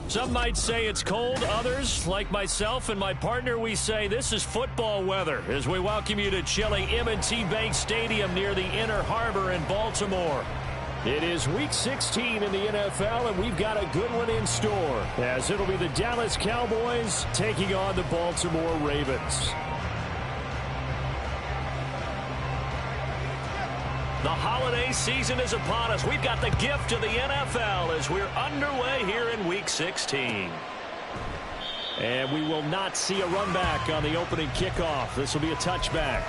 Some might say it's cold. Others, like myself and my partner, we say this is football weather as we welcome you to chilly M&T Bank Stadium near the Inner Harbor in Baltimore. It is Week 16 in the NFL, and we've got a good one in store, as it'll be the Dallas Cowboys taking on the Baltimore Ravens. The holiday season is upon us. We've got the gift of the NFL as we're underway here in Week 16. And we will not see a run back on the opening kickoff. This will be a touchback.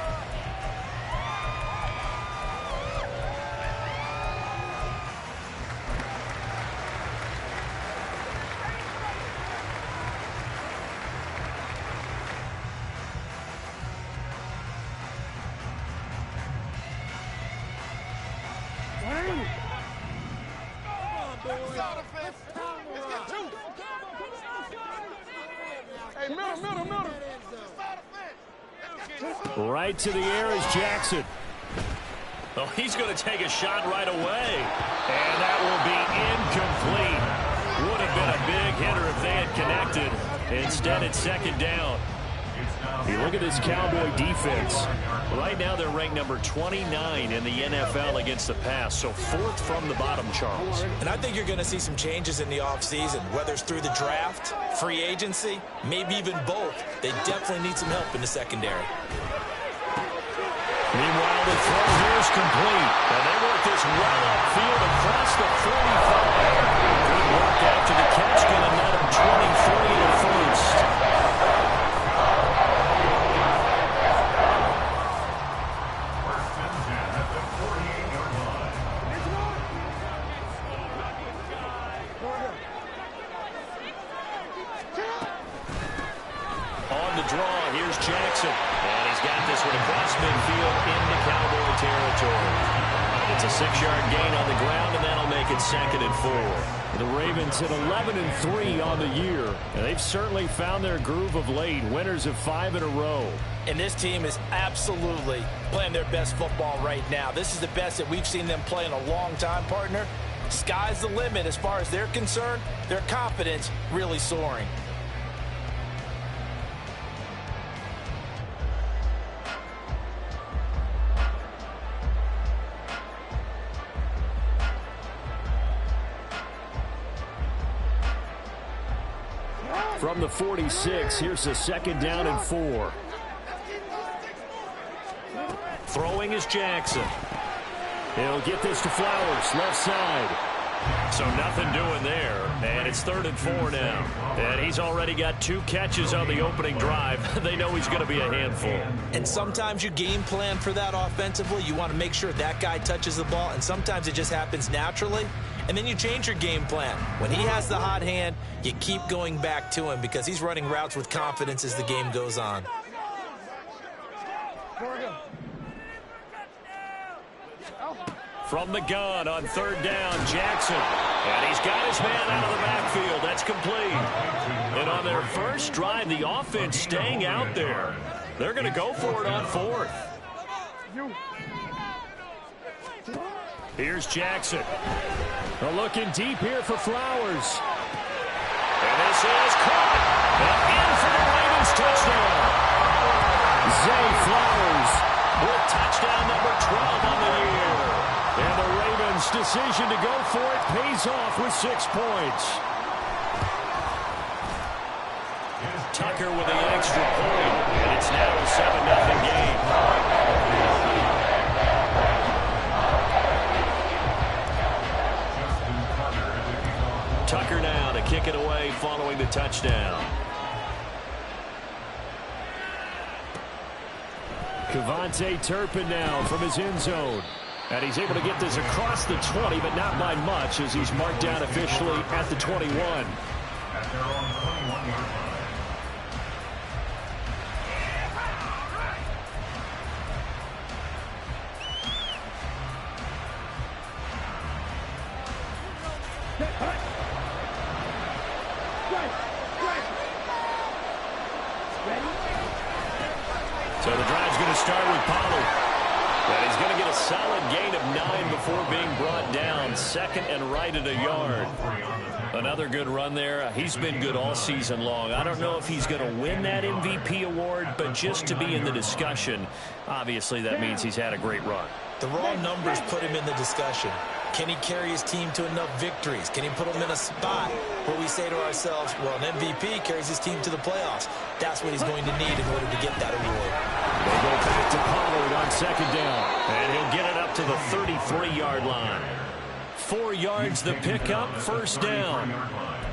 Right to the air is Jackson. Oh, he's going to take a shot right away. And that will be incomplete. Would have been a big hitter if they had connected. Instead, it's second down. You look at this Cowboy defense. Right now, they're ranked number 29 in the NFL against the pass. So fourth from the bottom, Charles. And I think you're going to see some changes in the offseason, whether it's through the draft, free agency, maybe even both. They definitely need some help in the secondary. Meanwhile, the throw here is complete. And they work this well upfield across the 45. Good work after the catch. Going to net him 23 to first. On the draw, here's Jackson. And he's got this one across midfield into Cowboy territory. It's a 6-yard gain on the ground, and that'll make it 2nd and 4. The Ravens hit 11-3 on the year, and they've certainly found their groove of late, winners of 5 in a row. And this team is absolutely playing their best football right now. This is the best that we've seen them play in a long time, partner. Sky's the limit as far as they're concerned. Their confidence really soaring. From the 46, here's a 2nd down and 4. Throwing is Jackson. He'll get this to Flowers, left side. So nothing doing there, and it's 3rd and 4 now. And he's already got 2 catches on the opening drive. They know he's going to be a handful. And sometimes you game plan for that offensively. You want to make sure that guy touches the ball, and sometimes it just happens naturally. And then you change your game plan. When he has the hot hand, you keep going back to him because he's running routes with confidence as the game goes on. From the gun on 3rd down, Jackson. And he's got his man out of the backfield. That's complete. And on their first drive, the offense staying out there. They're going to go for it on 4th. Here's Jackson. They're looking deep here for Flowers. And this is caught. And in for the Ravens touchdown. Zay Flowers with touchdown number 12 on the year. And the Ravens' decision to go for it pays off with 6 points. Tucker with the extra point. And it's now a 7-0 game. Tucker now to kick it away following the touchdown. Kevontae Turpin now from his end zone. And he's able to get this across the 20, but not by much as he's marked down officially at the 21. So the drive's going to start with Pollard. And he's going to get a solid gain of 9 before being brought down. 2nd and right at a yard. Another good run there. He's been good all season long. I don't know if he's going to win that MVP award, but just to be in the discussion, obviously that means he's had a great run. The raw numbers put him in the discussion. Can he carry his team to enough victories? Can he put them in a spot where we say to ourselves, well, an MVP carries his team to the playoffs. That's what he's going to need in order to get that award. They go back to Pollard on second down, and he'll get it up to the 33-yard line. 4 yards the pickup, first down.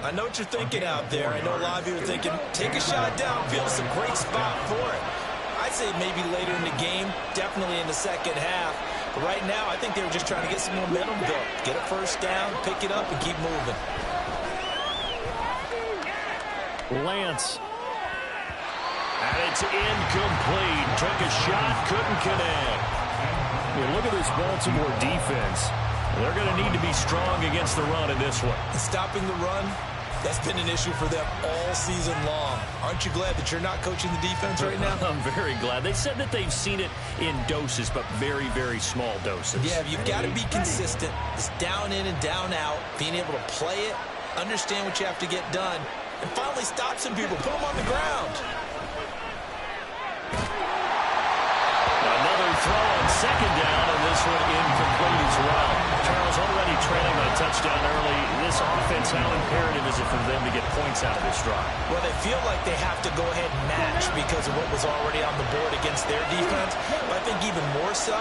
I know what you're thinking out there. I know a lot of you are thinking, take a shot downfield. It's a great spot for it. I'd say maybe later in the game, definitely in the second half. But right now, I think they were just trying to get some momentum built. Get a first down, pick it up, and keep moving. Lance. And it's incomplete. Took a shot, couldn't connect. Yeah, look at this Baltimore defense. They're going to need to be strong against the run in this one. Stopping the run, that's been an issue for them all season long. Aren't you glad that you're not coaching the defense right now? I'm very glad. They said that they've seen it in doses, but very, very small doses. Yeah, you've got to be consistent. It's down in and down out, being able to play it, understand what you have to get done, and finally stop some people, put them on the ground. Another throw on second down, and this one incomplete as well. Charles already trailing a touchdown early. This offense, how imperative is it for them to get points out of this drive? Well, they feel like they have to go ahead and match because of what was already on the board against their defense. But I think even more so,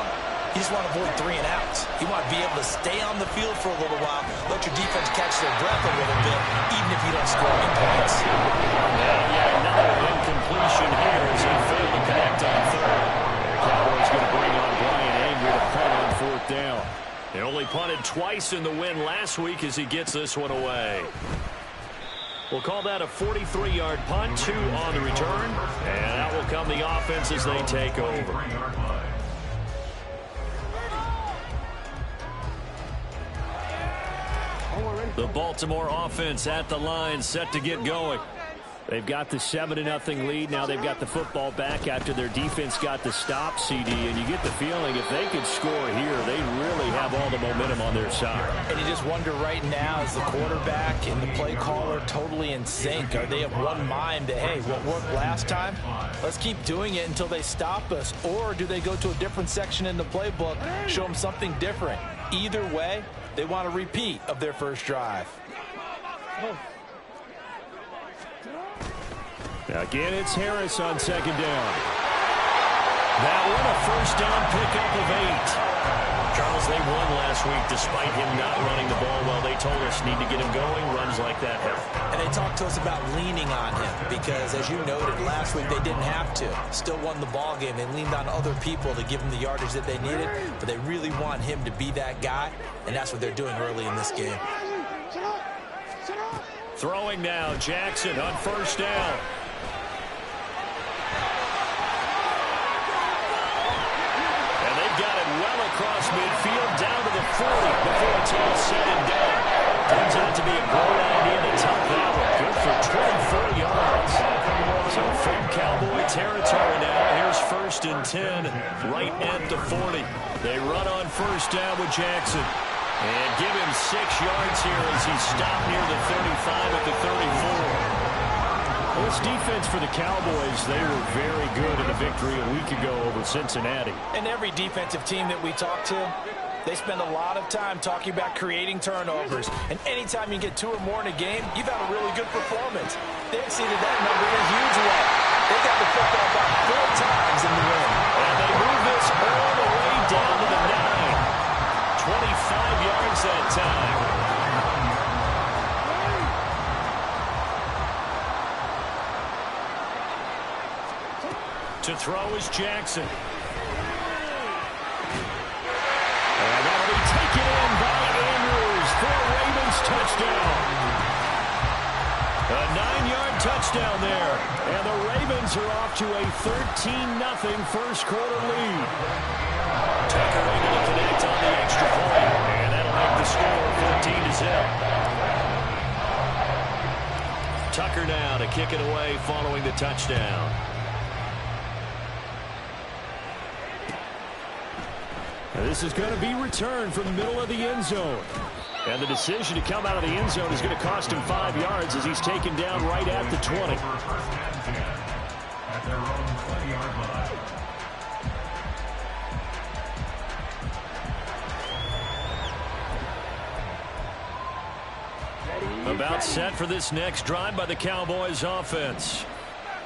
you just want to avoid 3 and outs. You want to be able to stay on the field for a little while, let your defense catch their breath a little bit, even if you don't score any points. Yeah, another incompletion here as he failed to connect on third. Cowboys going to bring on Brian Angry to punt on fourth down. They only punted twice in the win last week as he gets this one away. We'll call that a 43-yard punt, 2 on the return, and out will come the offense as they take over. The Baltimore offense at the line, set to get going. They've got the 7-0 lead. Now they've got the football back after their defense got the stop, CD. And you get the feeling if they could score here, they really have all the momentum on their side. And you just wonder right now, is the quarterback and the play caller totally in sync? Are they of one mind that, hey, what worked last time, let's keep doing it until they stop us? Or do they go to a different section in the playbook, show them something different? Either way, they want a repeat of their first drive. Again, it's Harris on second down. That one, a first down pickup of 8. Charles, they won last week despite him not running the ball well. They told us need to get him going. Runs like that help. And they talked to us about leaning on him because, as you noted, last week they didn't have to. Still won the ball game. They leaned on other people to give them the yardage that they needed, but they really want him to be that guy, and that's what they're doing early in this game. Throwing now, Jackson on first down. Across midfield, down to the 40 before it's all said and done. Turns out to be a great idea to tuck that one. Good for 24 yards. So from Cowboy territory now, here's 1st and 10, right at the 40. They run on first down with Jackson. And give him 6 yards here as he stopped near the 35 at the 34. Well, this defense for the Cowboys, they were very good in a victory a week ago over Cincinnati. And every defensive team that we talk to, they spend a lot of time talking about creating turnovers. And anytime you get 2 or more in a game, you've had a really good performance. They exceeded that number in a huge way. They got the football about 4 times in the win. And they move this all the way down to the 9. 25 yards that time. To throw is Jackson. And that'll be taken in by Andrews for a Ravens touchdown. A 9-yard touchdown there. And the Ravens are off to a 13-0 first quarter lead. Tucker able to connect on the extra point. And that'll make the score 14-0. Tucker now to kick it away following the touchdown. This is going to be returned from the middle of the end zone. And the decision to come out of the end zone is going to cost him 5 yards as he's taken down right at the 20. At their own 20-yard line. About set for this next drive by the Cowboys offense.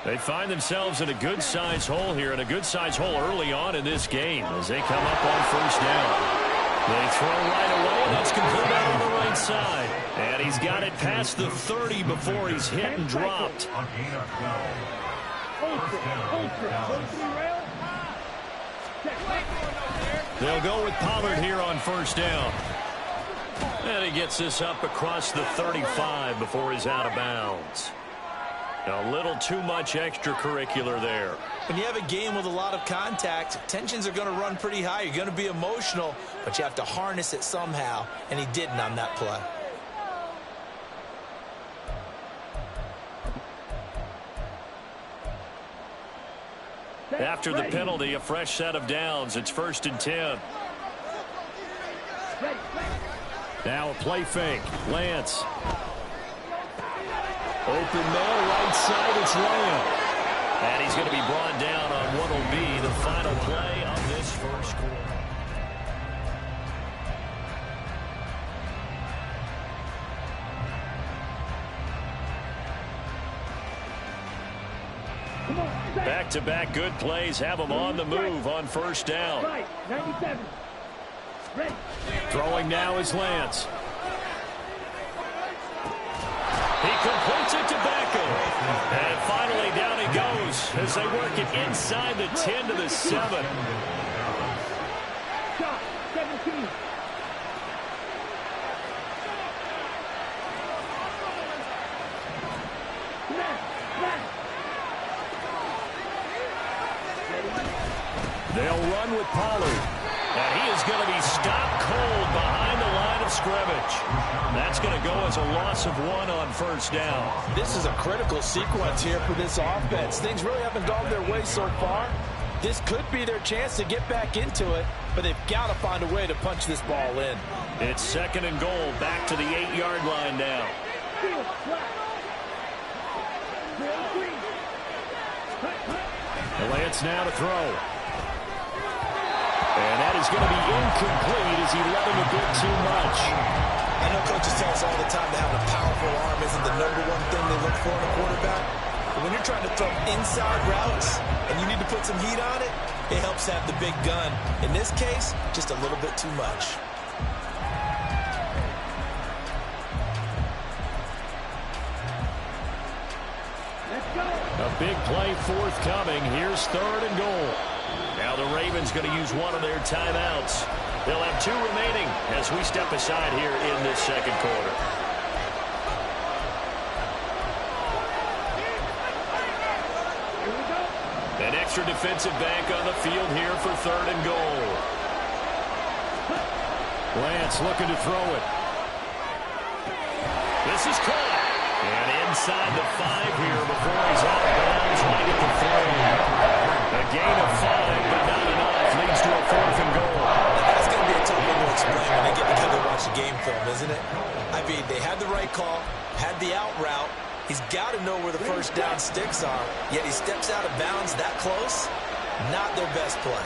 They find themselves in a good-sized hole here, and a good-sized hole early on in this game as they come up on first down. They throw right away, and that's complete out on the right side. And he's got it past the 30 before he's hit and dropped. On gain of 12. First down, They'll go with Pollard here on first down. And he gets this up across the 35 before he's out of bounds. A little too much extracurricular there. When you have a game with a lot of contact, tensions are going to run pretty high. You're going to be emotional, but you have to harness it somehow, and he didn't on that play. After the penalty, a fresh set of downs. It's 1st and 10. Now a play fake. Lance. Open man, right side, it's Lamb. And he's going to be brought down on what will be the final play of this first quarter. Back-to-back good plays have him on the move on first down. 97. Ready. Throwing now is Lance. He completes it to Beckham. And finally down he goes as they work it inside the 10 to the 7. Shot. 17. They'll run with Pollard. And he is going to be stopped cold behind the line of scrimmage. That's going to go as a loss of 1 on first down. This is a critical sequence here for this offense. Things really haven't gone their way so far. This could be their chance to get back into it, but they've got to find a way to punch this ball in. It's 2nd and goal, back to the 8-yard line now. Lance now to throw. And that is going to be incomplete as he let him a bit too much. I know coaches tell us all the time that having a powerful arm isn't the #1 thing they look for in a quarterback. But when you're trying to throw inside routes and you need to put some heat on it, it helps have the big gun. In this case, just a little bit too much. A big play forthcoming. Here's 3rd and goal. Now the Ravens going to use one of their timeouts. They'll have 2 remaining as we step aside here in this second quarter. An extra defensive back on the field here for 3rd and goal. Lance looking to throw it. This is caught. And inside the 5 here before he's out of bounds right at the 3. A gain of 5, but not enough. Leads to a 4th and goal. That's going to be a tough one to explain when they get together to watch the game film, isn't it? I mean, they had the right call, had the out route. He's got to know where the first down sticks are, yet he steps out of bounds that close. Not their best play.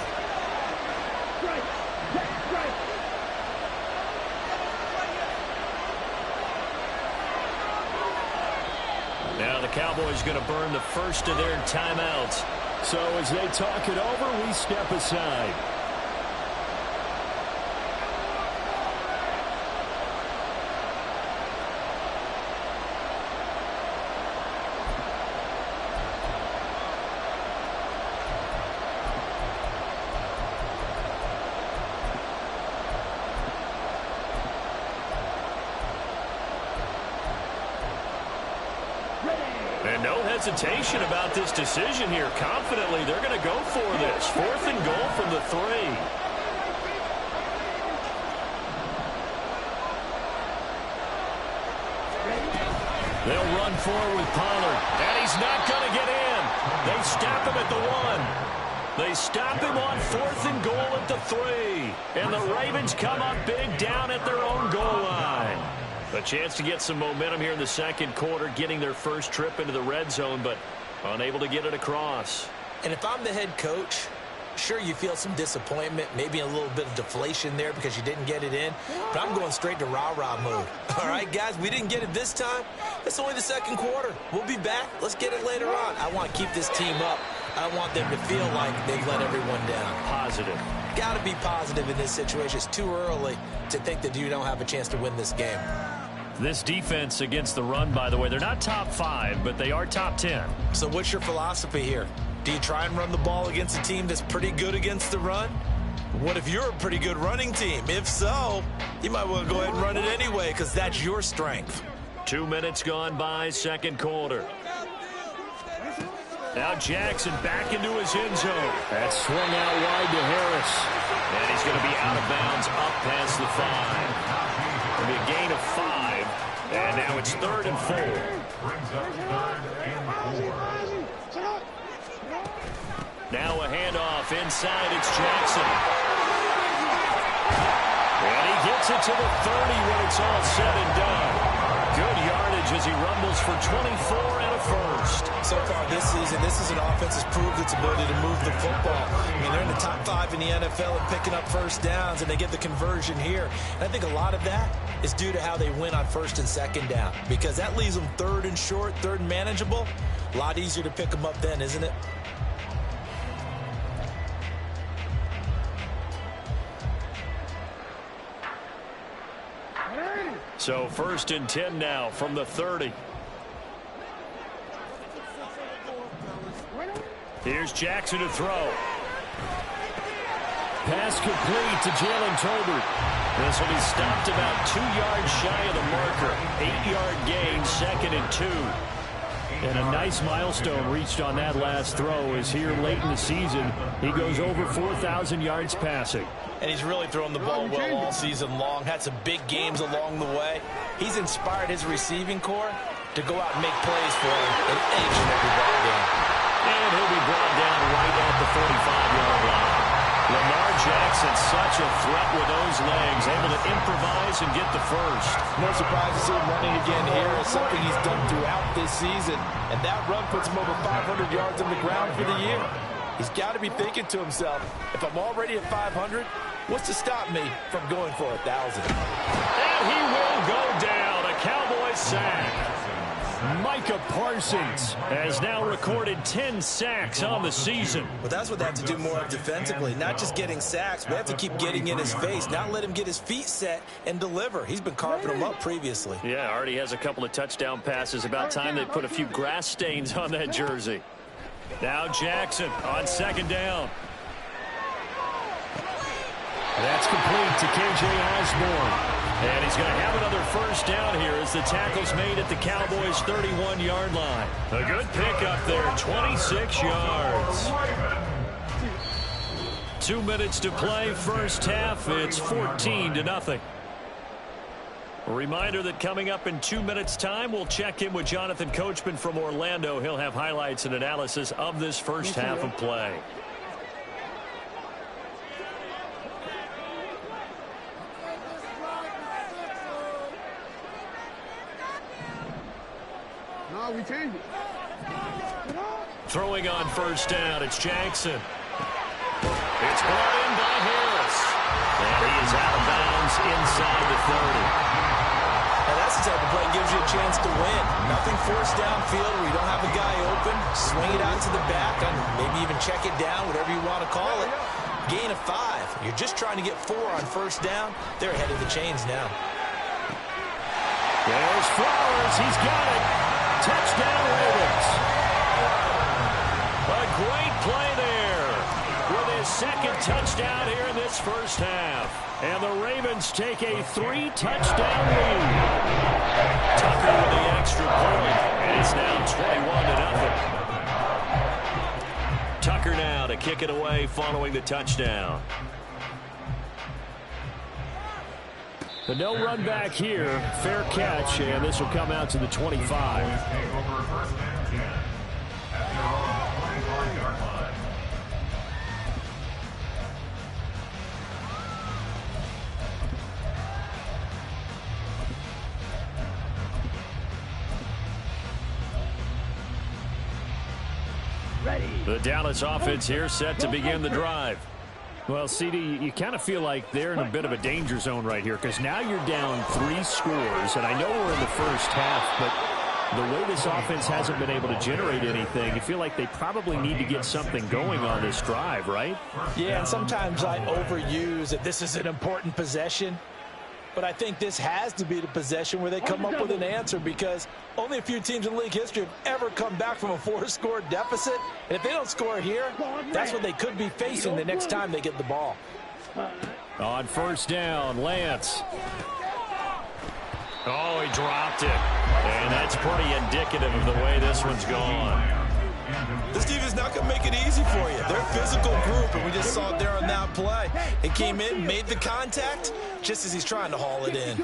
Strike. Strike. Now the Cowboys going to burn the first of their timeouts. So as they talk it over, we step aside. And no hesitation about this decision here. Confidently, they're going to go for this. 4th and goal from the 3. They'll run forward with Pollard. And he's not going to get in. They stop him at the 1. They stop him on 4th and goal at the 3. And the Ravens come up big down at their own goal line. A chance to get some momentum here in the second quarter, getting their first trip into the red zone, but unable to get it across. And if I'm the head coach, sure, you feel some disappointment, maybe a little bit of deflation there because you didn't get it in, but I'm going straight to rah-rah mode. All right, guys, we didn't get it this time. It's only the second quarter. We'll be back. Let's get it later on. I want to keep this team up. I don't want them to feel like they've let everyone down. Positive. Got to be positive in this situation. It's too early to think that you don't have a chance to win this game. This defense against the run, by the way, they're not top 5, but they are top 10. So what's your philosophy here? Do you try and run the ball against a team that's pretty good against the run? What if you're a pretty good running team? If so, you might want to go ahead and run it anyway because that's your strength. 2 minutes gone by, second quarter. Now Jackson back into his end zone. That's swung out wide to Harris. And he's going to be out of bounds up past the 5. It'll be a gain of 5. And now it's 3rd and 4. Now a handoff inside. It's Jackson. And he gets it to the 30 when it's all said and done. Good yardage as he rumbles for 24 and a first. So far this season, this is an offense that's proved its ability to move the football. I mean, they're in the top 5 in the NFL and picking up first downs, and they get the conversion here. And I think a lot of that is due to how they win on 1st and 2nd down, because that leaves them 3rd and short, 3rd and manageable. A lot easier to pick them up then, isn't it? So 1st and 10 now from the 30. Here's Jackson to throw. Pass complete to Jalen Tolbert. This will be stopped about 2 yards shy of the marker. 8-yard gain, 2nd and 2. And a nice milestone reached on that last throw is here late in the season. He goes over 4,000 yards passing. And he's really thrown the ball well all season long. Had some big games along the way. He's inspired his receiving corps to go out and make plays for him in each and every ball game. And he'll be brought down right at the 45-yard line. Lamar Jackson, such a threat with those legs, able to improvise and get the first. No surprise to see him running again here. It's something he's done throughout this season. And that run puts him over 500 yards on the ground for the year. He's got to be thinking to himself, if I'm already at 500, what's to stop me from going for 1,000? And he will go down. A Cowboys sack. Micah Parsons has now recorded 10 sacks on the season. Well, that's what they have to do more of defensively. Not just getting sacks, but have to keep getting in his face. Not let him get his feet set and deliver. He's been carving them up previously. Yeah, already has a couple of touchdown passes. About time they put a few grass stains on that jersey. Now Jackson on 2nd down. That's complete to K.J. Osborne. And he's going to have another first down here as the tackle's made at the Cowboys' 31-yard line. A good pickup there, 26 yards. 2 minutes to play, first half. It's 14-0. A reminder that coming up in 2 minutes' time, we'll check in with Jonathan Coachman from Orlando. He'll have highlights and analysis of this first half of play. We changed it. Throwing on first down, it's Jackson. It's brought in by Harris. And he is out of bounds inside the 30. Now that's the type of play that gives you a chance to win. Nothing forced downfield where you don't have a guy open. Swing it out to the back and maybe even check it down, whatever you want to call it. Gain of 5. You're just trying to get 4 on first down. They're ahead of the chains now. There's Flowers. He's got it. Touchdown, Ravens. A great play there with his 2nd touchdown here in this first half. And the Ravens take a 3-touchdown lead. Tucker with the extra point, and it's now 21-0. Tucker now to kick it away following the touchdown. The no run back here, fair catch, and this will come out to the 25. The Dallas offense here set to begin the drive. Well, CD, you kind of feel like they're in a bit of a danger zone right here because now you're down 3 scores, and I know we're in the first half, but the way this offense hasn't been able to generate anything, you feel like they probably need to get something going on this drive, right? Yeah, and sometimes I overuse that this is an important possession. But I think this has to be the possession where they come up with an answer because only a few teams in league history have ever come back from a 4-score deficit. And if they don't score here, that's what they could be facing the next time they get the ball. On first down, Lance. Oh, he dropped it. And that's pretty indicative of the way this one's gone. This defense is not going to make it easy for you. They're a physical group, and we just saw it there on that play. It came in, made the contact, just as he's trying to haul it in.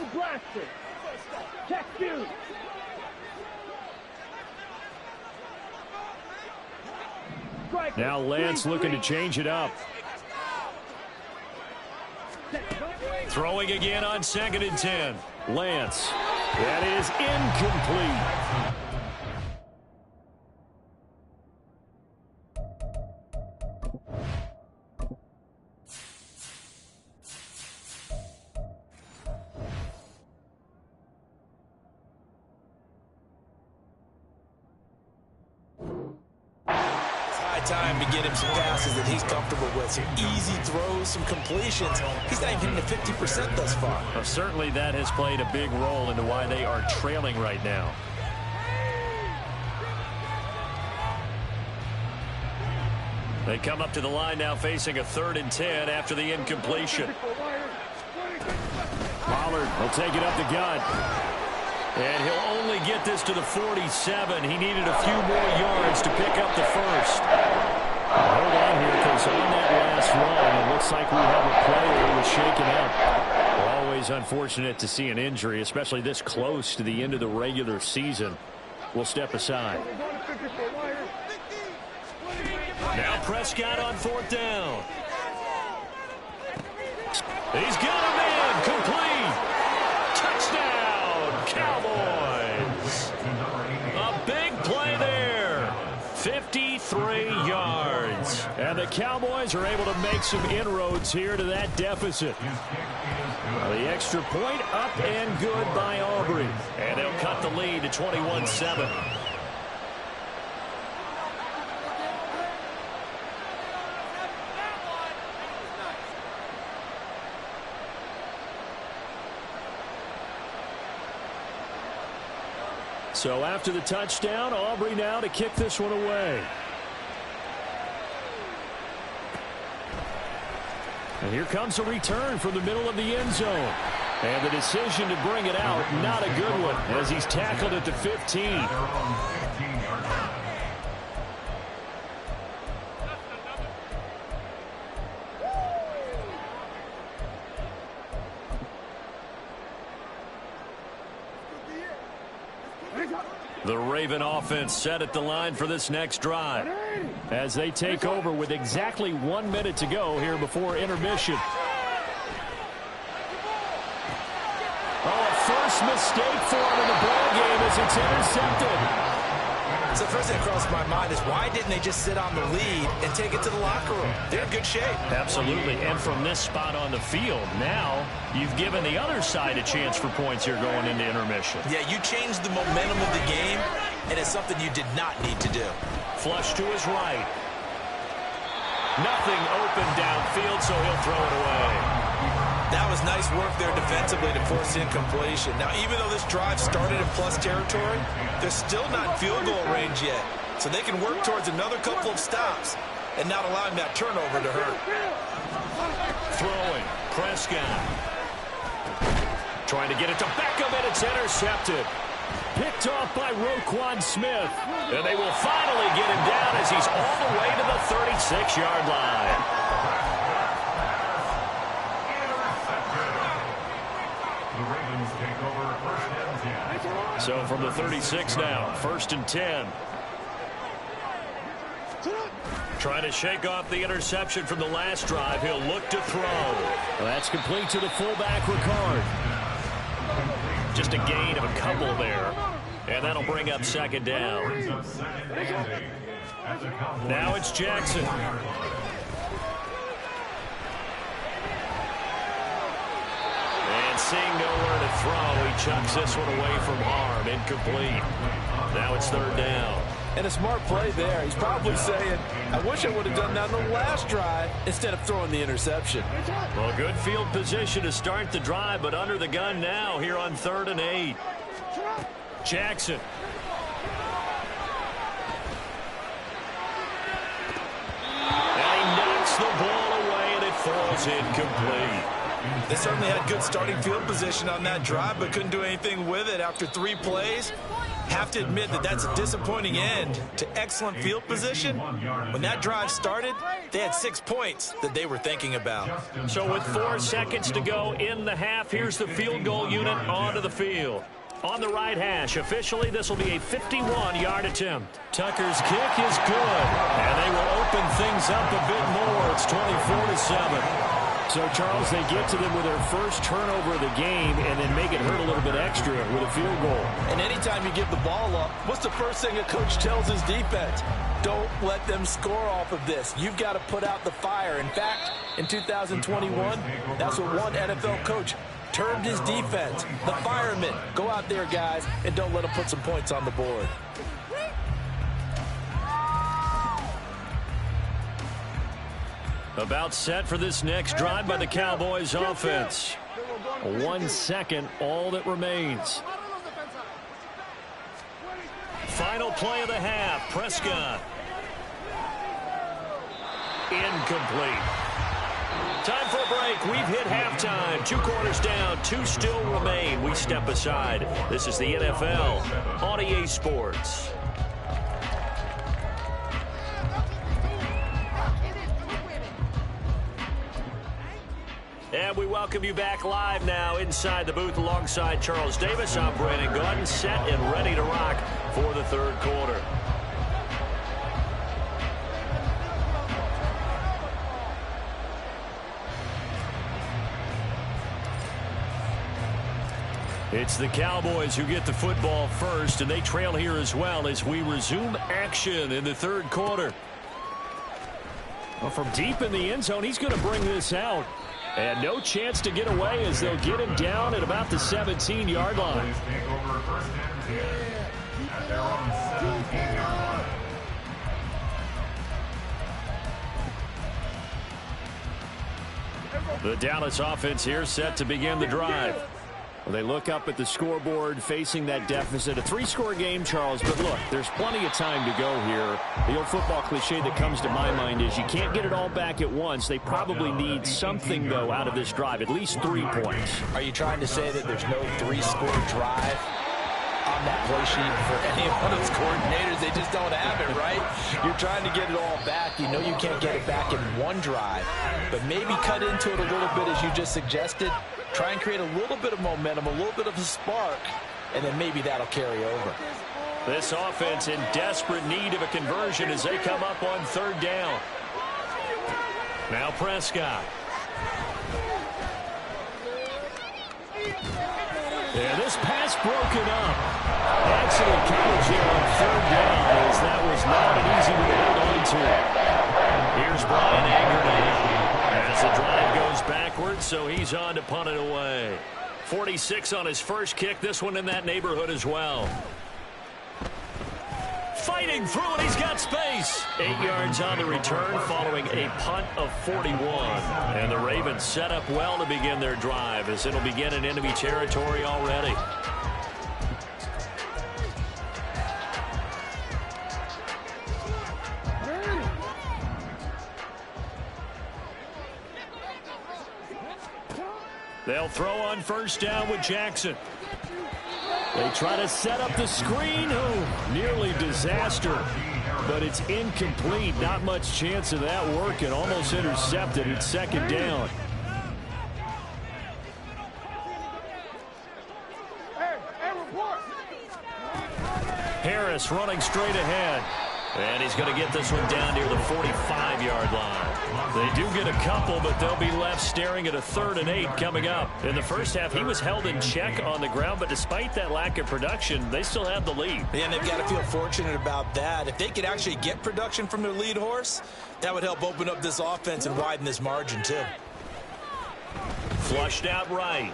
Now Lance looking to change it up. Throwing again on 2nd and 10. Lance. That is incomplete. Time to get him some passes that he's comfortable with, some easy throws, some completions. He's not even hitting the 50% thus far. Well, certainly that has played a big role into why they are trailing right now. They come up to the line now facing a 3rd and 10 after the incompletion. Pollard will take it up the gut. And he'll only get this to the 47. He needed a few more yards to pick up the first. Hold on here, because on that last run, it looks like we have a player who was shaken up. Always unfortunate to see an injury, especially this close to the end of the regular season. We'll step aside. Now Prescott on 4th down. He's got him in. Complete. Touchdown, Cowboys. A big play there. 53 yards. And the Cowboys are able to make some inroads here to that deficit. The extra point up and good by Aubrey. And they'll cut the lead to 21-7. So after the touchdown, Aubrey now to kick this one away. And here comes a return from the middle of the end zone. And the decision to bring it out, not a good one, as he's tackled at the 15. The Raven offense set at the line for this next drive as they take over with exactly 1 minute to go here before intermission. Oh, a first mistake for him in the ball game as it's intercepted. So the first thing that crossed my mind is why didn't they just sit on the lead and take it to the locker room? They're in good shape. Absolutely. And from this spot on the field, now you've given the other side a chance for points here going into intermission. Yeah, you changed the momentum of the game, and it's something you did not need to do. Flush to his right. Nothing open downfield, so he'll throw it away. That was nice work there defensively to force incompletion. Now, even though this drive started in plus territory, they're still not in field goal range yet. So they can work towards another couple of stops and not allowing that turnover to hurt. Throwing, Prescott. Trying to get it to Beckham, and it's intercepted. Picked off by Roquan Smith. And they will finally get him down as he's all the way to the 36-yard line. So from the 36 now, 1st and 10. Trying to shake off the interception from the last drive. He'll look to throw. Well, that's complete to the fullback, Ricard. Just a gain of a couple there. And that'll bring up 2nd down. Now it's Jackson. And seeing nowhere to throw, he chucks this one away from harm. Incomplete. Now it's third down. And a smart play there. He's probably saying, I wish I would have done that on the last drive instead of throwing the interception. Well, good field position to start the drive, but under the gun now here on 3rd and 8. Jackson. And he knocks the ball away, and it falls incomplete. They certainly had good starting field position on that drive, but couldn't do anything with it after 3 plays. Have to admit that that's a disappointing end to excellent field position. When that drive started, they had 6 points that they were thinking about. So with 4 seconds to go in the half, here's the field goal unit onto the field. On the right hash, officially this will be a 51-yard attempt. Tucker's kick is good, and they will open things up a bit more. It's 24-7. So, Charles, they get to them with their first turnover of the game and then make it hurt a little bit extra with a field goal. And anytime you give the ball up, what's the first thing a coach tells his defense? Don't let them score off of this. You've got to put out the fire. In fact, in 2021, that's what one NFL coach termed his defense. The firemen. Go out there, guys, and don't let them put some points on the board. About set for this next drive by the Cowboys offense. 1 second, all that remains. Final play of the half. Prescott. Incomplete. Time for a break. We've hit halftime. 2 quarters down. 2 still remain. We step aside. This is the NFL on EA Sports. And we welcome you back live now inside the booth alongside Charles Davis. I'm Brandon Gordon, set and ready to rock for the 3rd quarter. It's the Cowboys who get the football first, and they trail here as well as we resume action in the 3rd quarter. Well, from deep in the end zone, he's going to bring this out. And no chance to get away as they'll get him down at about the 17-yard line. The Dallas offense here set to begin the drive. Well, they look up at the scoreboard facing that deficit. A 3-score game, Charles, but look, there's plenty of time to go here. The old football cliche that comes to my mind is you can't get it all back at once. They probably need something, though, out of this drive, at least 3 points. Are you trying to say that there's no 3-score drive on that play sheet for any one of those coordinators? They just don't have it, right? You're trying to get it all back. You know you can't get it back in one drive, but maybe cut into it a little bit as you just suggested. Try and create a little bit of momentum, a little bit of a spark, and then maybe that'll carry over. This offense in desperate need of a conversion as they come up on 3rd down. Now Prescott. Yeah, this pass broken up. Excellent coverage here on 3rd down as that was not an easy one to hold on to. Here's Brian Agerman. As the drive goes backwards, so he's on to punt it away. 46 on his first kick. This one in that neighborhood as well. Fighting through, and he's got space. 8 yards on the return following a punt of 41. And the Ravens set up well to begin their drive as it'll begin in enemy territory already. They'll throw on 1st down with Jackson. They try to set up the screen. Oh, nearly disaster. But it's incomplete. Not much chance of that working. Almost intercepted. It's 2nd down. Harris running straight ahead. And he's going to get this one down near the 45-yard line. They do get a couple, but they'll be left staring at a 3rd and 8 coming up. In the first half, he was held in check on the ground, but despite that lack of production, they still have the lead. And they've got to feel fortunate about that. If they could actually get production from their lead horse, that would help open up this offense and widen this margin, too. Flushed out right.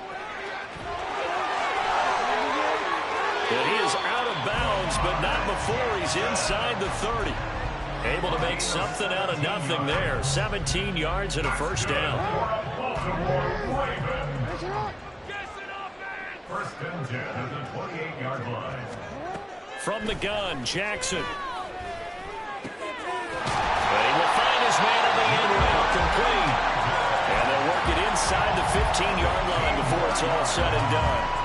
And he is out of bounds, but not before he's inside the 30. Able to make something out of nothing there. 17 yards and a first down. First and 10 at the 28-yard line. From the gun, Jackson. But he will find his man on the end route, complete. And they'll work it inside the 15-yard line before it's all said and done.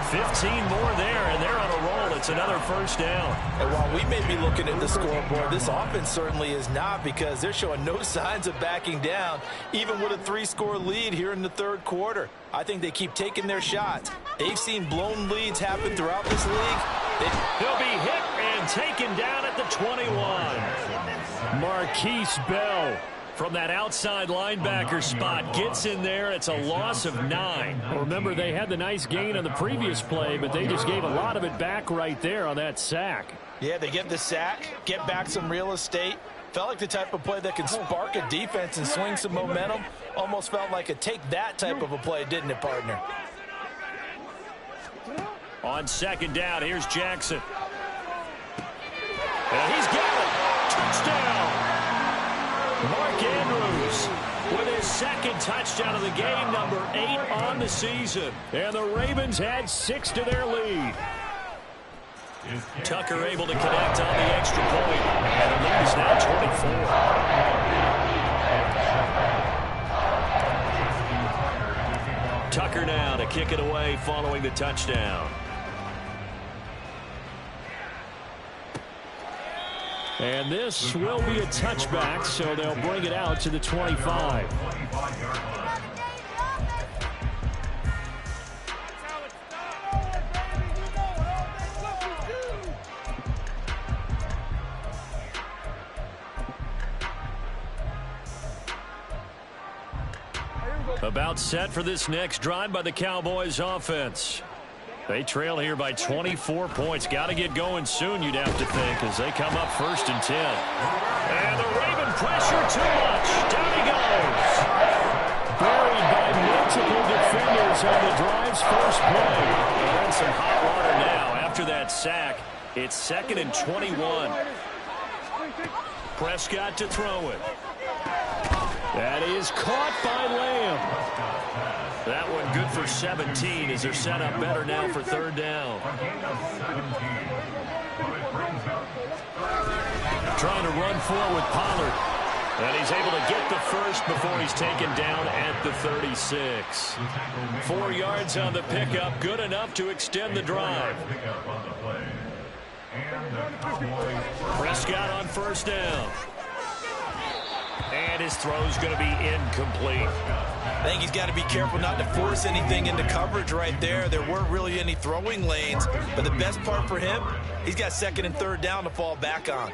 15 more there, and they're on a roll. It's another first down. And while we may be looking at the scoreboard, this offense certainly is not, because they're showing no signs of backing down, even with a 3-score lead here in the 3rd quarter. I think they keep taking their shots. They've seen blown leads happen throughout this league. He'll be hit and taken down at the 21. Marquise Bell from that outside linebacker spot gets in there. It's a loss of 9. Remember, they had the nice gain on the previous play, but they just gave a lot of it back right there on that sack. Yeah, they get the sack, get back some real estate. Felt like the type of play that can spark a defense and swing some momentum. Almost felt like a take-that type of a play, didn't it, partner? On 2nd down, here's Jackson. And he's got it. Touchdown. Mark Andrews with his 2nd touchdown of the game, number 8 on the season. And the Ravens add 6 to their lead. Tucker able to connect on the extra point. And the lead is now 24. Tucker now to kick it away following the touchdown. And this will be a touchback, so they'll bring it out to the 25. About set for this next drive by the Cowboys offense. They trail here by 24 points. Got to get going soon, you'd have to think, as they come up 1st and 10. And the Raven pressure too much. Down he goes. Buried by multiple defenders on the drive's first play. They're in some hot water now. After that sack, it's 2nd and 21. Prescott to throw it. That is caught by Lamb. That one good for 17 as they're set up better now for 3rd down. Trying to run forward with Pollard. And he's able to get the first before he's taken down at the 36. 4 yards on the pickup, good enough to extend the drive. Prescott on 1st down. And his throw's going to be incomplete. I think he's got to be careful not to force anything into coverage right there. There weren't really any throwing lanes, but the best part for him, he's got 2nd and 3rd down to fall back on.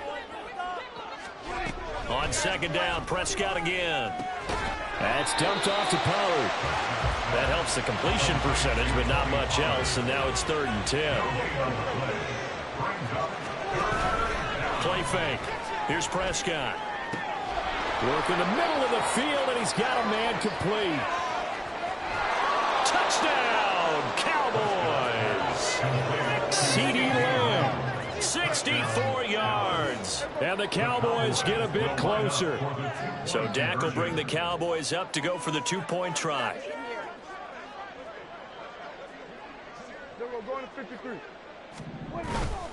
On 2nd down, Prescott again. That's dumped off to Pollard. That helps the completion percentage, but not much else, and now it's 3rd and 10. Play fake. Here's Prescott. Work in the middle of the field, and he's got a man complete. Touchdown, Cowboys! CeeDee Lamb. 64 yards. And the Cowboys get a bit closer. So Dak will bring the Cowboys up to go for the 2-point try.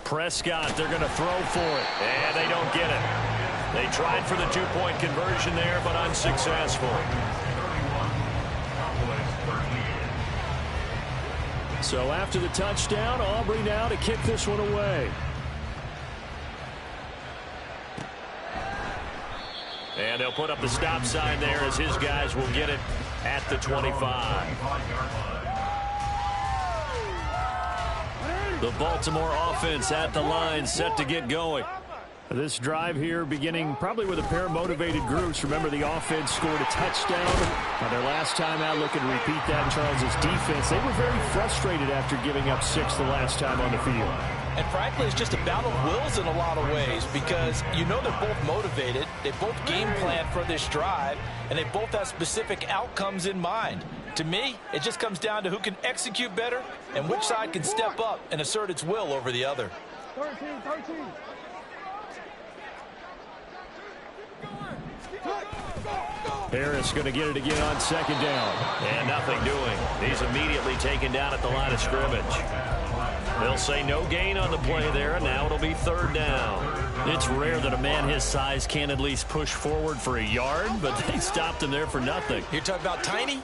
Prescott, they're going to throw for it. And they don't get it. They tried for the 2-point conversion there, but unsuccessful. So after the touchdown, Aubrey now to kick this one away. And they'll put up the stop sign there as his guys will get it at the 25. The Baltimore offense at the line, set to get going. This drive here beginning probably with a pair of motivated groups. Remember, the offense scored a touchdown on their last time out. Looking to repeat that in Charles's defense. They were very frustrated after giving up 6 the last time on the field. And frankly, it's just a battle of wills in a lot of ways because you know they're both motivated. They both game plan for this drive, and they both have specific outcomes in mind. To me, it just comes down to who can execute better and which side can step up and assert its will over the other. 13. Harris going to get it again on second down. And nothing doing. He's immediately taken down at the line of scrimmage. They'll say no gain on the play there, and now it'll be third down. It's rare that a man his size can at least push forward for a yard, but they stopped him there for nothing. You're talking about tiny?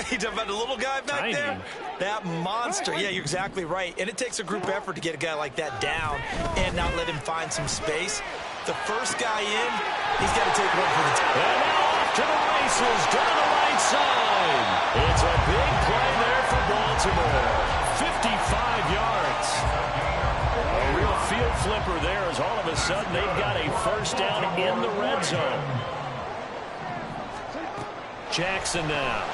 You're talking about the little guy back there? That monster. Yeah, you're exactly right. And it takes a group effort to get a guy like that down and not let him find some space. The first guy in, he's got to take one for the team. And now off to the races, down the right side. It's a big play there for Baltimore. 55 yards. A real field flipper there as all of a sudden they've got a first down in the red zone. Jackson now.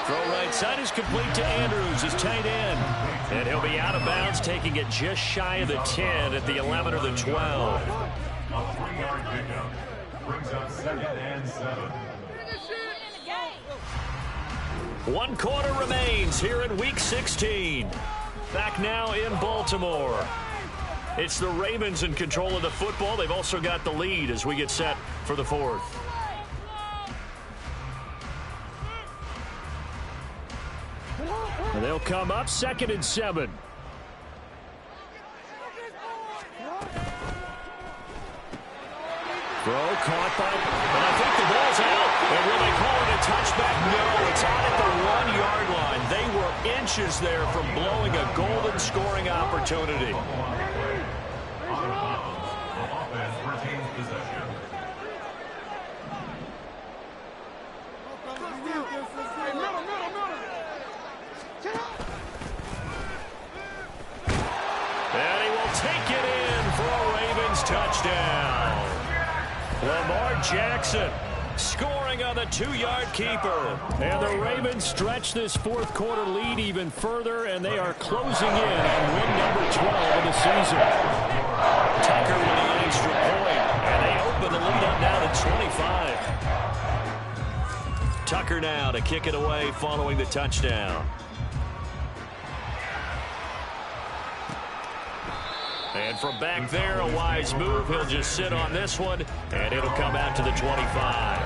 Throw right side is complete to Andrews, his tight end. And he'll be out of bounds, taking it just shy of the 10 at the 11 or the 12. A 3-yard pickup brings up 2nd and 7. 1 quarter remains here in Week 16. Back now in Baltimore. It's the Ravens in control of the football. They've also got the lead as we get set for the 4th. And they'll come up 2nd and 7. Throw caught by, and I think the ball's out. And will they call it a touchback? No, it's out at the 1-yard line. They were inches there from blowing a golden scoring opportunity. Offense retains possession. And he will take it in for a Ravens touchdown. Lamar Jackson scoring on the 2-yard keeper. And the Ravens stretch this 4th quarter lead even further, and they are closing in on win number 12 of the season. Tucker with the extra point, and they open the lead up now to 25. Tucker now to kick it away following the touchdown. And from back there, a wise move. He'll just sit on this one, and it'll come out to the 25.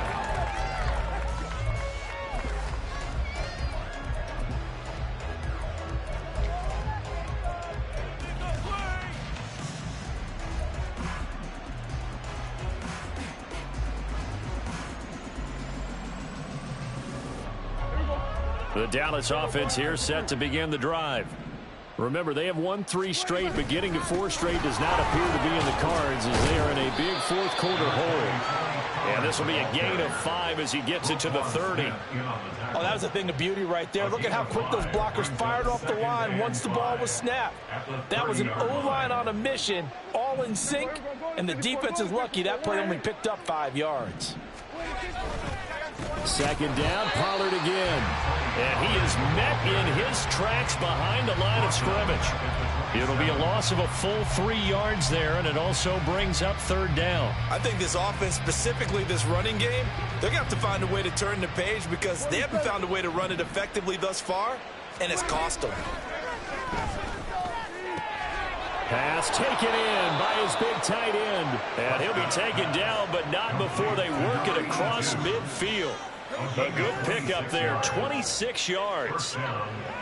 The Dallas offense here set to begin the drive. Remember, they have won 3 straight, but getting to 4 straight does not appear to be in the cards as they are in a big 4th quarter hole. And this will be a gain of 5 as he gets it to the 30. Oh, that was a thing of beauty right there. Look at how quick those blockers fired off the line once the ball was snapped. That was an O-line on a mission, all in sync, and the defense is lucky that play only picked up 5 yards. 2nd down, Pollard again. And he is met in his tracks behind the line of scrimmage. It'll be a loss of a full 3 yards there, and it also brings up 3rd down. I think this offense, specifically this running game, they're going to have to find a way to turn the page because they haven't found a way to run it effectively thus far, and it's cost them. Pass taken in by his big tight end. And he'll be taken down, but not before they work it across midfield. A good pickup there, 26 yards.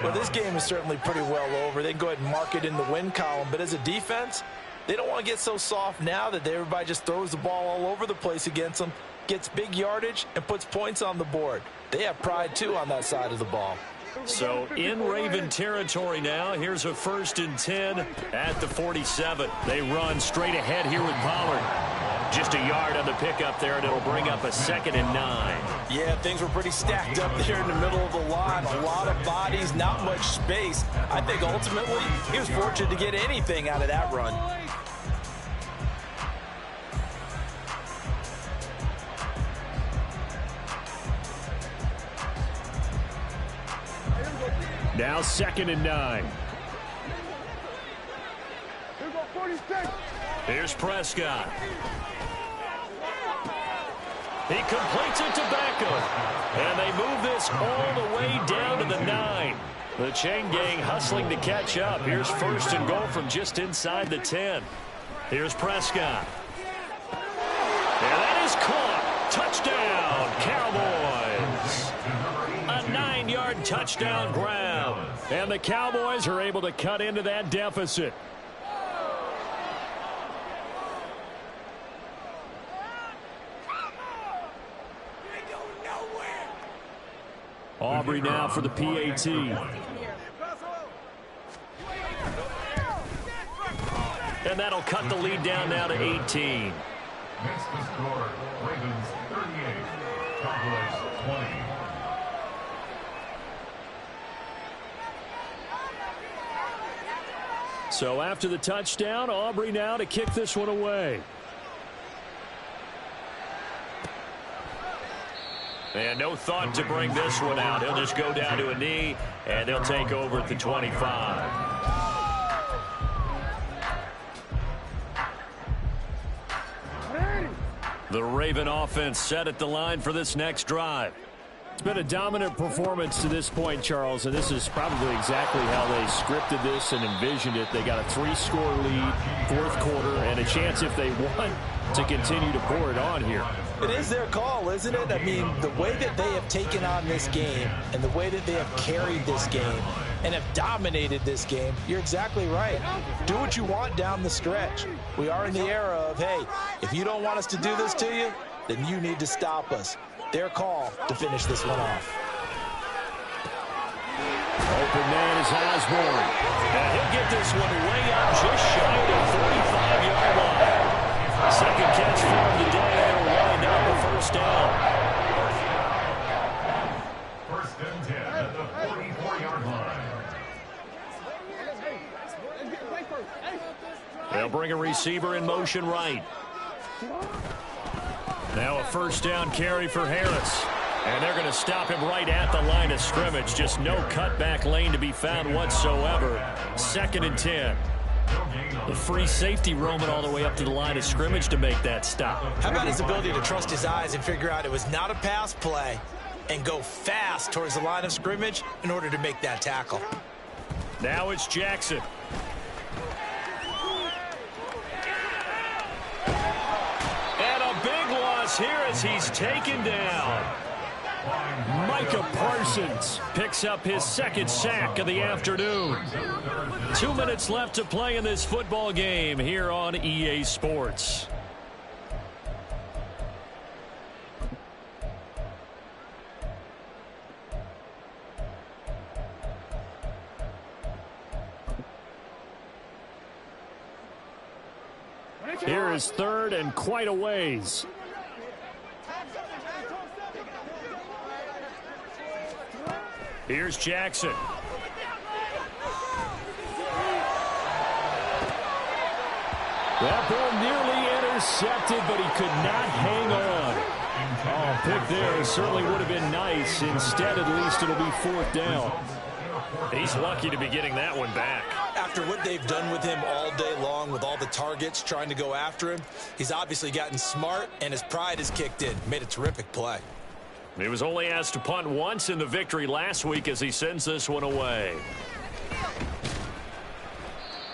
Well, this game is certainly pretty well over. They can go ahead and mark it in the win column. But as a defense, they don't want to get so soft now that everybody just throws the ball all over the place against them, gets big yardage, and puts points on the board. They have pride, too, on that side of the ball. So in Raven territory now. Here's a 1st and 10 at the 47. They run straight ahead here with Pollard. Just a yard on the pickup there, and it'll bring up a 2nd and 9. Yeah, things were pretty stacked up there in the middle of the line. A lot of bodies, not much space. I think ultimately he was fortunate to get anything out of that run. Now 2nd and 9. Here's Prescott. He completes it to Beckham. And they move this all the way down to the 9. The chain gang hustling to catch up. Here's 1st and goal from just inside the 10. Here's Prescott. And that is caught. Touchdown, Cowboys. A 9-yard touchdown grab. And the Cowboys are able to cut into that deficit. Aubrey now for the PAT. And that'll cut the lead down now to 18. Makes the score Ravens 38, Cowboys 20. So after the touchdown, Aubrey now to kick this one away. And no thought to bring this one out. He'll just go down to a knee, and they'll take over at the 25. The Raven offense set at the line for this next drive. It's been a dominant performance to this point, Charles, and this is probably exactly how they scripted this and envisioned it. They got a 3-score lead, 4th quarter, and a chance if they want to continue to pour it on here. It is their call, isn't it? I mean, the way that they have taken on this game and the way that they have carried this game and have dominated this game, you're exactly right. Do what you want down the stretch. We are in the era of, hey, if you don't want us to do this to you, then you need to stop us. Their call to finish this one off. Open man is Osborne. And he'll get this one way up just shy of the 45-yard line. Second catch for him today. They'll wind up the 1st down. 1st and 10 at the 44-yard line. They'll bring a receiver in motion right. Now a 1st down carry for Harris. And they're going to stop him right at the line of scrimmage. Just no cutback lane to be found whatsoever. 2nd and 10. The free safety roaming all the way up to the line of scrimmage to make that stop. How about his ability to trust his eyes and figure out it was not a pass play and go fast towards the line of scrimmage in order to make that tackle. Now it's Jackson. And a big loss here as he's taken down. Micah Parsons picks up his 2nd sack of the afternoon. 2 minutes left to play in this football game here on EA Sports. Here is 3rd and quite a ways. Here's Jackson. That ball nearly intercepted, but he could not hang on. Oh, pick there certainly would have been nice. Instead, at least it'll be 4th down. He's lucky to be getting that one back. After what they've done with him all day long with all the targets trying to go after him, he's obviously gotten smart and his pride has kicked in. Made a terrific play. He was only asked to punt once in the victory last week as he sends this one away.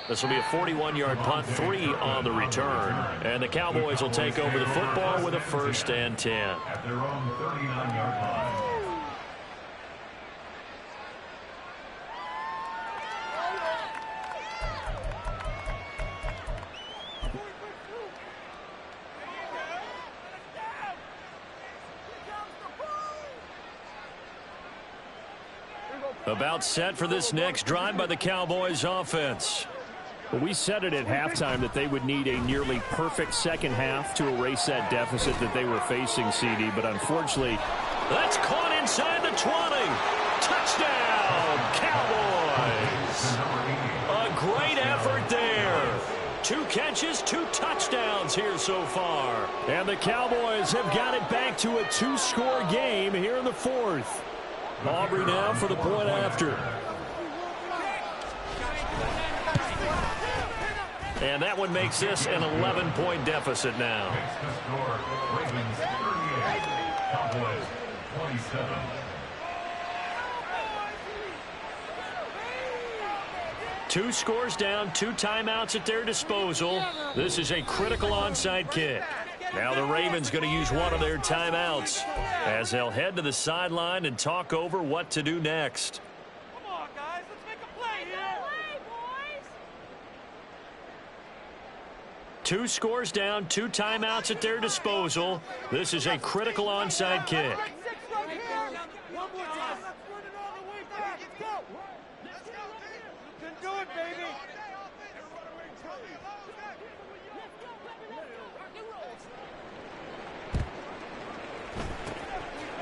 This will be a 41-yard punt, 3 on the return. And the Cowboys will take over the football with a 1st and 10. At their own 39-yard line. About set for this next drive by the Cowboys offense. Well, we said it at halftime that they would need a nearly perfect second half to erase that deficit that they were facing, CD. But unfortunately, that's caught inside the 20. Touchdown, Cowboys. A great effort there. 2 catches, 2 touchdowns here so far. And the Cowboys have got it back to a 2-score game here in the 4th. Aubrey now for the point after. And that one makes this an 11-point deficit now. Makes the score Ravens 38, Cowboys 27. Two scores down, 2 timeouts at their disposal. This is a critical onside kick. Now the Ravens going to use one of their timeouts as they'll head to the sideline and talk over what to do next. Come on, guys. Let's make a play here. Boys. 2 scores down, 2 timeouts at their disposal. This is a critical onside kick. One more time. Let's run it all the way back. Let's go. You can do it, baby.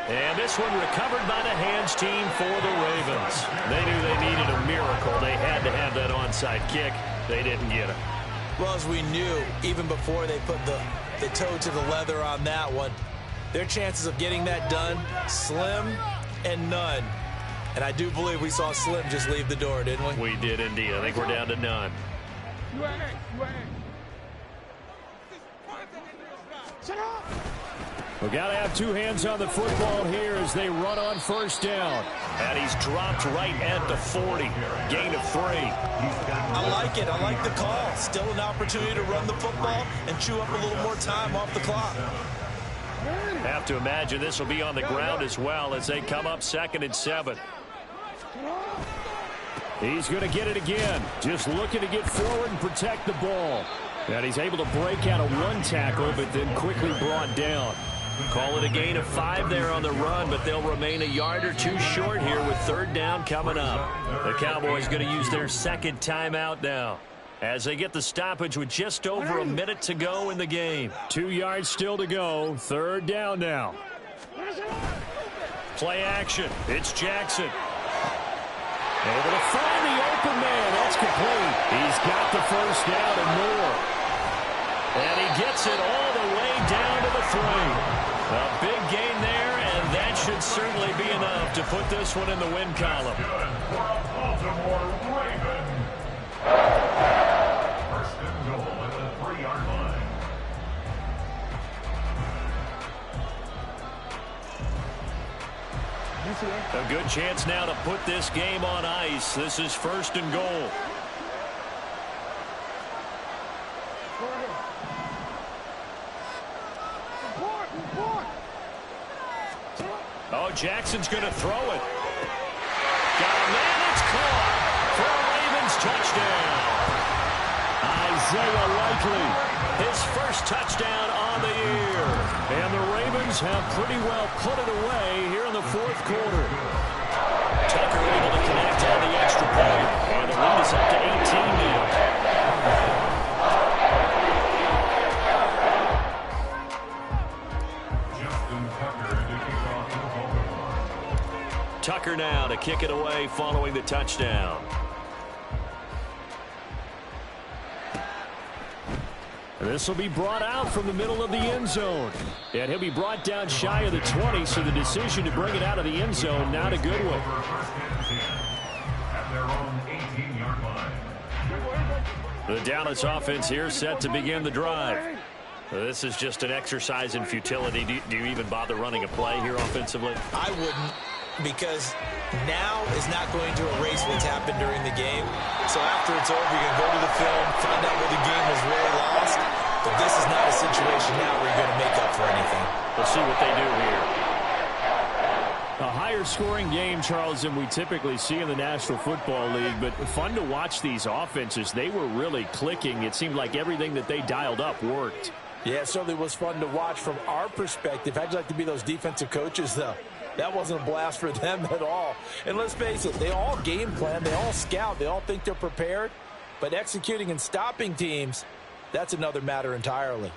And this one recovered by the hands team for the Ravens. They knew they needed a miracle. They had to have that onside kick. They didn't get it. Well, as we knew, even before they put the toe to the leather on that one, their chances of getting that done, slim and none. And I do believe we saw Slim just leave the door, didn't we? We did indeed. I think we're down to none. We've got to have 2 hands on the football here as they run on first down. And he's dropped right at the 40. Gain of 3. I like it. I like the call. Still an opportunity to run the football and chew up a little more time off the clock. Have to imagine this will be on the ground as well as they come up 2nd and 7. He's going to get it again. Just looking to get forward and protect the ball. And he's able to break out of 1 tackle, but then quickly brought down. Call it a gain of 5 there on the run, but they'll remain a yard or 2 short here with 3rd down coming up. The Cowboys going to use their 2nd timeout now as they get the stoppage with just over a minute to go in the game. 2 yards still to go. 3rd down now. Play action. It's Jackson. Able to find the open man. That's complete. He's got the first down and more. And he gets it all the way down to the 3. A big gain there, and that should certainly be enough to put this one in the win column. Good for a Baltimore Raven. First and goal at the 3-yard line. A good chance now to put this game on ice. This is 1st and goal. Oh, Jackson's going to throw it. Got a man, it's caught for a Ravens touchdown. Isaiah Likely, His first touchdown on the year. and the Ravens have pretty well put it away here in the 4th quarter. Tucker able to connect on the extra point, and the lead is up to 18 now. Tucker now to kick it away following the touchdown. This will be brought out from the middle of the end zone. And he'll be brought down shy of the 20, so the decision to bring it out of the end zone, not a good one. At their own 18-yard line. The Dallas offense here set to begin the drive. This is just an exercise in futility. Do you even bother running a play here offensively? I wouldn't, because now is not going to erase what's happened during the game. So after it's over, you're going to go to the film, find out where the game was really lost. But this is not a situation now where you're going to make up for anything. We'll see what they do here. A higher scoring game, Charles, than we typically see in the National Football League, but fun to watch these offenses. They were really clicking. It seemed like everything that they dialed up worked. Yeah, it certainly was fun to watch from our perspective. How'd you like to be those defensive coaches, though? That wasn't a blast for them at all. And let's face it, they all game plan, they all scout, they all think they're prepared. But executing and stopping teams, that's another matter entirely.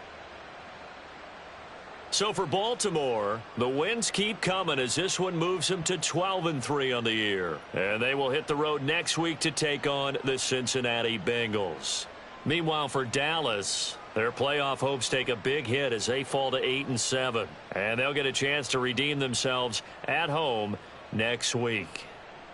So for Baltimore, the wins keep coming as this one moves them to 12-3 on the year. And they will hit the road next week to take on the Cincinnati Bengals. Meanwhile, for Dallas, their playoff hopes take a big hit as they fall to 8-7. And they'll get a chance to redeem themselves at home next week.